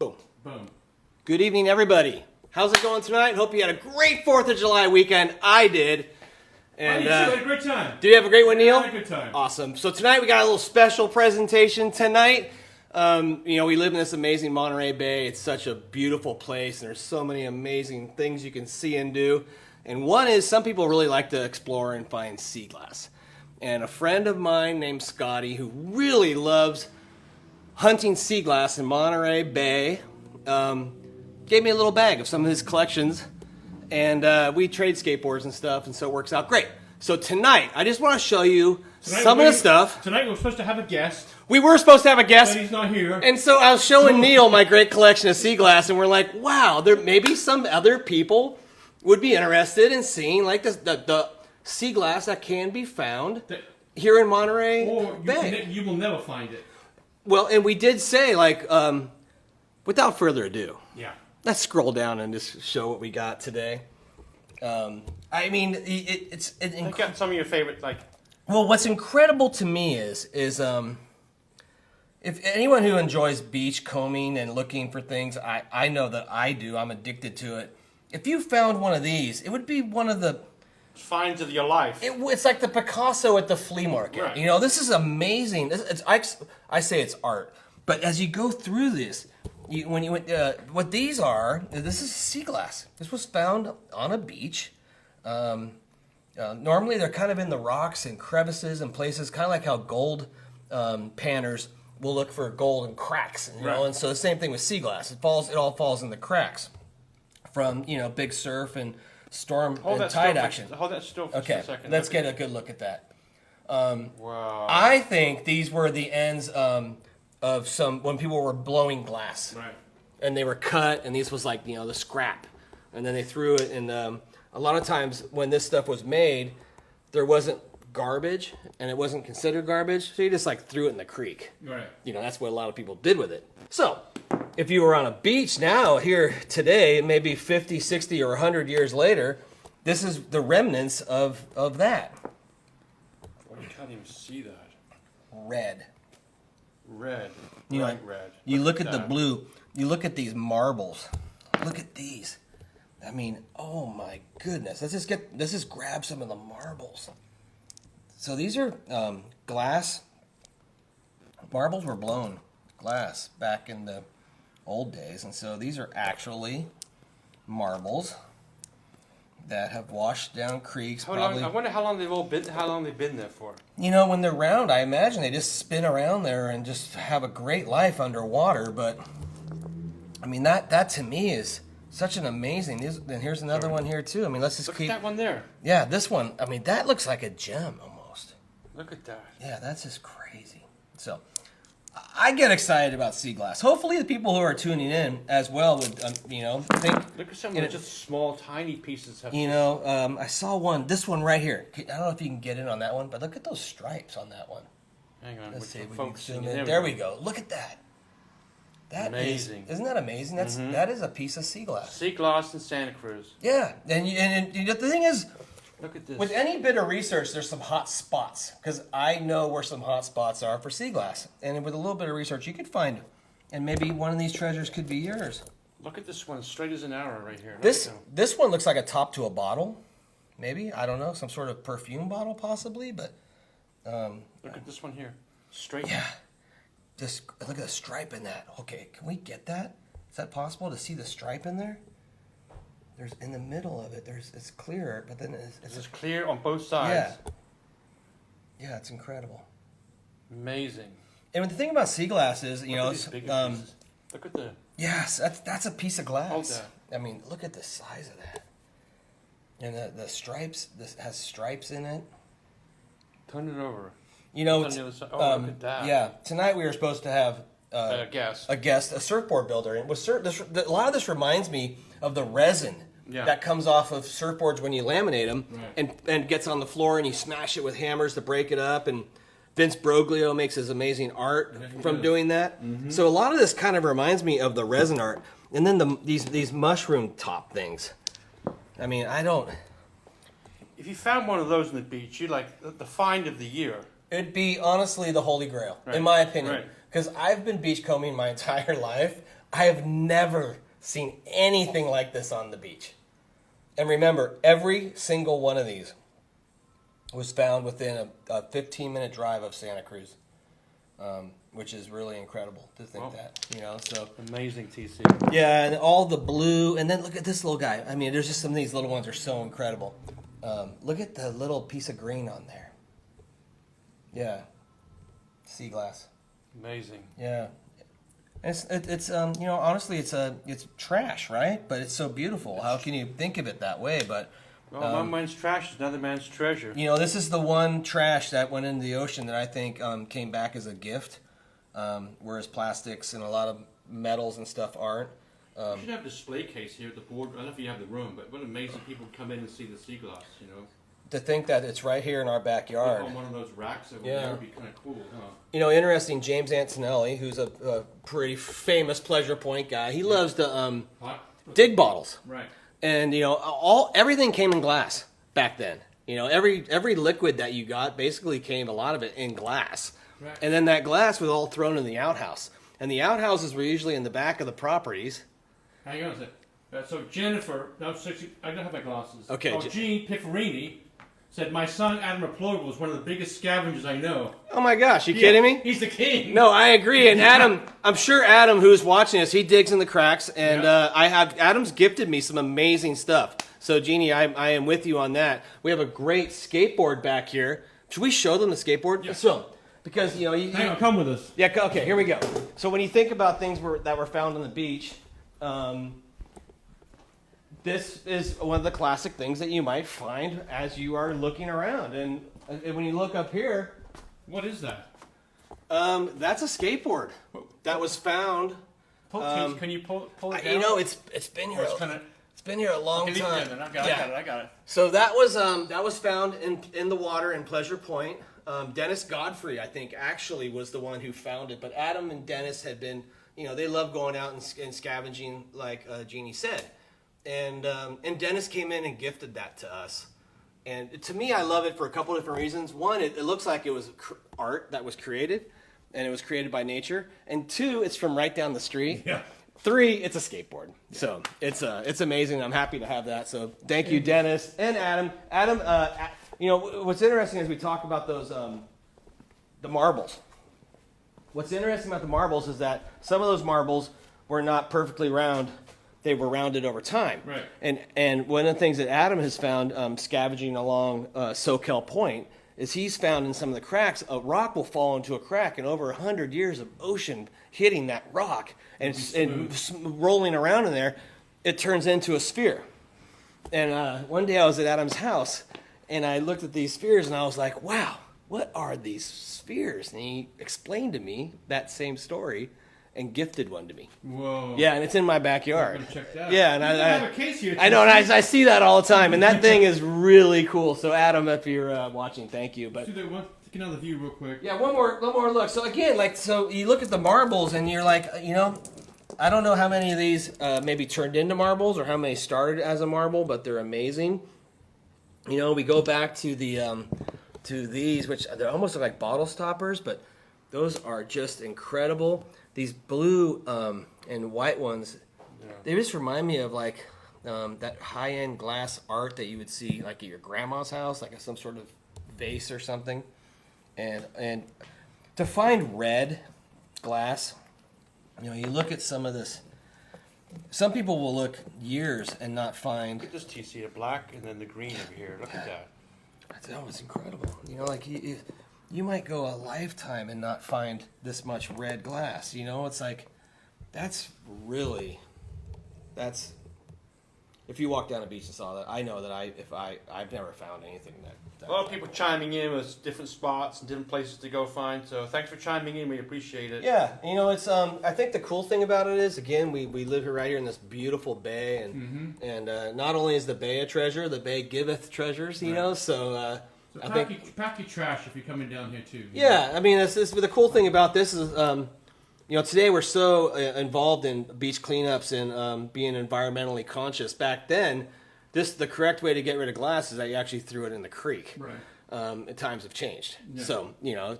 Boom. Boom. Good evening, everybody. How's it going tonight? Hope you had a great 4th of July weekend. I did. And you had a great time. Did you have a great one, Neil? I had a good time. Awesome. So tonight we got a little special presentation tonight. We live in this amazing Monterey Bay. It's such a beautiful place, and there's so many amazing things you can see and do. And one is some people really like to explore and find sea glass. And a friend of mine named Scotty, who really loves hunting sea glass in Monterey Bay, gave me a little bag of some of his collections. And we trade skateboards and stuff, and so it works out great. So tonight, I just want to show you some of the stuff. Tonight we're supposed to have a guest. We were supposed to have a guest. But he's not here. And so I was showing Neil my great collection of sea glass, and we're like, wow, there maybe some other people would be interested in seeing like the sea glass that can be found here in Monterey Bay. You will never find it. Well, and we did say, like, without further ado, let's scroll down and just show what we got today. I mean, it's got some of your favorite, like. Well, what's incredible to me is if anyone who enjoys beach combing and looking for things, I know that I do. I'm addicted to it. If you found one of these, it would be one of the finds of your life. It's like the Picasso at the flea market. Right. You know, this is amazing. I say it's art, but as you go through this, what these are, this is sea glass. This was found on a beach. Normally they're kind of in the rocks and crevices and places, kind of like how gold panners will look for gold and cracks. You know, and so the same thing with sea glass. It all falls in the cracks from big surf and storm and tide action. Hold that still for okay, a second. Let's get a good look at that. Wow. I think these were the ends of when people were blowing glass. Right. And they were cut, and these was like, the scrap. And then they threw it, and a lot of times when this stuff was made, there wasn't garbage, and it wasn't considered garbage, so you just like threw it in the creek. Right. That's what a lot of people did with it. So, if you were on a beach now, here today, maybe 50, 60, or 100 years later, this is the remnants of that. You can't even see that. Red. Red. Red. You look at the blue. You look at these marbles. Look at these. I mean, oh my goodness. Let's just grab some of the marbles. So these are glass. Marbles were blown glass back in the old days, and so these are actually marbles that have washed down creeks. I wonder how long they've been there for. When they're round, I imagine they just spin around there and just have a great life underwater. But I mean, that to me is such an amazing. And here's another one here too. I mean, let's just look at that one there. Yeah, this one. I mean, that looks like a gem almost. Look at that. Yeah, that's just crazy. So I get excited about sea glass. Hopefully, the people who are tuning in as well would, think. Look at some of the just small, tiny pieces. I saw one. This one right here. I don't know if you can get in on that one, but look at those stripes on that one. Hang on. Let's see if we can zoom in. There we go. Look at that. Amazing. Isn't that amazing? That is a piece of sea glass. Sea glass in Santa Cruz. Yeah, and the thing is, look at this. With any bit of research, there's some hot spots, because I know where some hot spots are for sea glass. And with a little bit of research, you could find, and maybe one of these treasures could be yours. Look at this one, straight as an arrow right here. This one looks like a top to a bottle, maybe. I don't know, some sort of perfume bottle possibly, but... look at this one here, straight. Yeah, look at the stripe in that. Okay, can we get that? Is that possible to see the stripe in there? There's in the middle of it. It's clear, but then it's clear on both sides. Yeah, it's incredible. Amazing. And the thing about sea glass is, it's, look at the. Yes, that's a piece of glass. Hold that. I mean, look at the size of that. And the stripes. This has stripes in it. Turn it over. Look at that. Yeah, tonight we were supposed to have a guest, a surfboard builder, and a lot of this reminds me of the resin that comes off of surfboards when you laminate them, and gets on the floor, and you smash it with hammers to break it up. And Vince Broglio makes his amazing art from doing that. Mm-hmm. So a lot of this kind of reminds me of the resin art, and then these mushroom top things. I mean, I don't. If you found one of those on the beach, you'd like the find of the year. It'd be honestly the Holy Grail, in my opinion. Because I've been beachcombing my entire life. I have never seen anything like this on the beach. And remember, every single one of these was found within a 15-minute drive of Santa Cruz, which is really incredible to think that, you know. So amazing, TC. yeah, and all the blue, and then look at this little guy. I mean, there's just some of these little ones are so incredible. Look at the little piece of green on there. Yeah, sea glass. Amazing. Yeah. It's you know, honestly, it's trash, right? But it's so beautiful. How can you think of it that way? But well, one man's trash is another man's treasure. you know, this is the one trash that went into the ocean that I think came back as a gift, whereas plastics and a lot of metals and stuff aren't. You should have a display case here at the board. I don't know if you have the room, but what amazing people come in and see the sea glass, you know. To think that it's right here in our backyard. On one of those racks over there would be kind of cool, huh? You know, interesting, James Antonelli, who's a pretty famous Pleasure Point guy, he loves to dig bottles. Right. And, you know, everything came in glass back then. You know, every liquid that you got basically came, a lot of it, in glass. Right. And then that glass was all thrown in the outhouse. And the outhouses were usually in the back of the properties. Hang on a sec. So Jennifer, I don't have my glasses. Okay. Jean Pifferini said, my son Adam Replogle is one of the biggest scavengers I know. Oh my gosh, you kidding me? He's the king. No, I agree. And Adam, I'm sure Adam, who's watching this, he digs in the cracks. And Adam's gifted me some amazing stuff. So Jeannie, I am with you on that. We have a great skateboard back here. Should we show them the skateboard? Yes. So, because, you know... Hang on, come with us. Yeah, okay, here we go. So when you think about things that were found on the beach... this is one of the classic things that you might find as you are looking around. And when you look up here... What is that? That's a skateboard that was found... Can you pull it down? You know, it's been here... It's been here a long time. I got it. So that was found in the water in Pleasure Point. Dennis Godfrey, I think, actually was the one who found it. But Adam and Dennis had been... You know, they love going out and scavenging, like Jeannie said. And Dennis came in and gifted that to us. And to me, I love it for a couple different reasons. One, it looks like it was art that was created, and it was created by nature. And two, it's from right down the street. Yeah. Three, it's a skateboard. So it's amazing. I'm happy to have that. So thank you, Dennis and Adam. Adam, you know, what's interesting is we talk about those the marbles. What's interesting about the marbles is that some of those marbles were not perfectly round. They were rounded over time. Right. And one of the things that Adam has found scavenging along Soquel Point is he's found in some of the cracks, a rock will fall into a crack, and over 100 years of ocean hitting that rock and rolling around in there, it turns into a sphere. And one day I was at Adam's house, and I looked at these spheres, and I was like, wow, what are these spheres? And he explained to me that same story and gifted one to me. Whoa. Yeah, and it's in my backyard. I'm gonna check that out. Yeah, and I have a case here. I know, and I see that all the time, and that thing is really cool. So, Adam, if you're watching, thank you. But take another view real quick. yeah, one more look. So again, so you look at the marbles, and you're like, you know, I don't know how many of these maybe turned into marbles or how many started as a marble, but they're amazing. You know, we go back to the to these, which they almost look like bottle stoppers, but those are just incredible. These blue and white ones, they just remind me of like that high-end glass art that you would see like at your grandma's house, like some sort of vase or something. And to find red glass, you know, you look at some of this. Some people will look years and not find. Look at this TC, the black and then the green over here. Look at that. That was incredible. You know, like you might go a lifetime and not find this much red glass. You know, it's like that's if you walk down a beach and saw that, I know that I've never found anything that a lot of people chiming in with different spots and different places to go find. So thanks for chiming in. We appreciate it. Yeah, you know, it's I think the cool thing about it is, again, we live here right here in this beautiful bay, and not only is the bay a treasure, the bay giveth treasures. You know, so. So pack your trash if you're coming down here too. Yeah, I mean, the cool thing about this is, you know, today we're so involved in beach cleanups and being environmentally conscious. Back then, the correct way to get rid of glass is that you actually threw it in the creek. Right. Times have changed. Yeah. So, you know,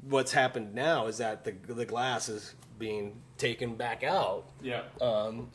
what's happened now is that the glass is being taken back out Yeah.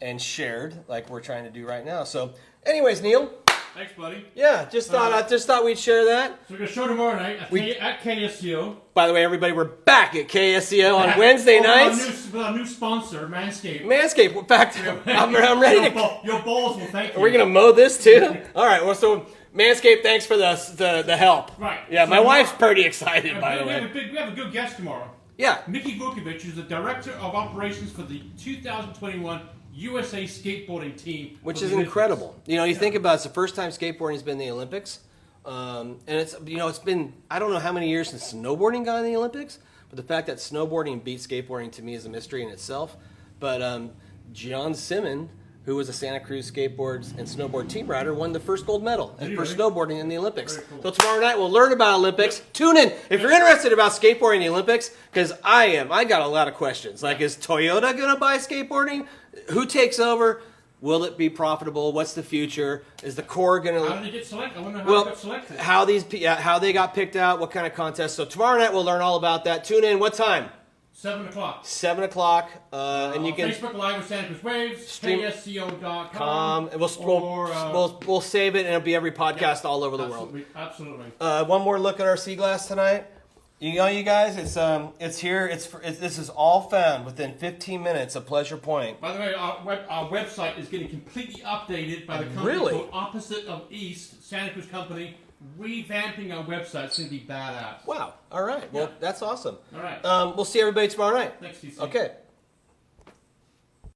and shared like we're trying to do right now. So, anyways, Neil. Thanks, buddy. Yeah, just thought we'd share that. So we're gonna show tomorrow night at KSCO. By the way, everybody, we're back at KSCO on Wednesday nights. With our new sponsor, Manscaped. Manscaped. In fact, I'm ready to. Your balls will thank you. Are we gonna mow this too? All right. Well, so Manscaped, thanks for the help. Right. Yeah, So my wife's pretty excited. By the way. We have a good guest tomorrow. Yeah. Mickey Vukovic is the director of operations for the 2021 USA skateboarding team, Which is incredible. You know, you think about it, it's the first time skateboarding has been in the Olympics. And it's been, I don't know how many years since snowboarding got in the Olympics, but the fact that snowboarding beat skateboarding to me is a mystery in itself. But John Simon, who was a Santa Cruz skateboards and snowboard team rider, won the first gold medal for snowboarding in the Olympics. Cool. So tomorrow night we'll learn about Olympics. Yep. Tune in if you're interested about skateboarding in the Olympics, because I am. I got a lot of questions. Like, is Toyota going to buy skateboarding? Who takes over? Will it be profitable? What's the future? Is the core going to? How did they get selected? I wonder how they got selected. How they got picked out? What kind of contest? So tomorrow night we'll learn all about that. Tune in. What time? 7 o'clock. 7 o'clock, and you can Facebook Live with Santa Cruz Waves, stream KSCO.com. And we'll save it, and it'll be every podcast all over the world. Absolutely. One more look at our sea glass tonight. You know, you guys, it's here. This is all found within 15 minutes of Pleasure Point. By the way, our website is getting completely updated by the company called Opposite of East, Santa Cruz company. Revamping our website. It's going to be badass. Wow. All right. Well, that's awesome. All right. We'll see everybody tomorrow night. Thanks, TC. Okay.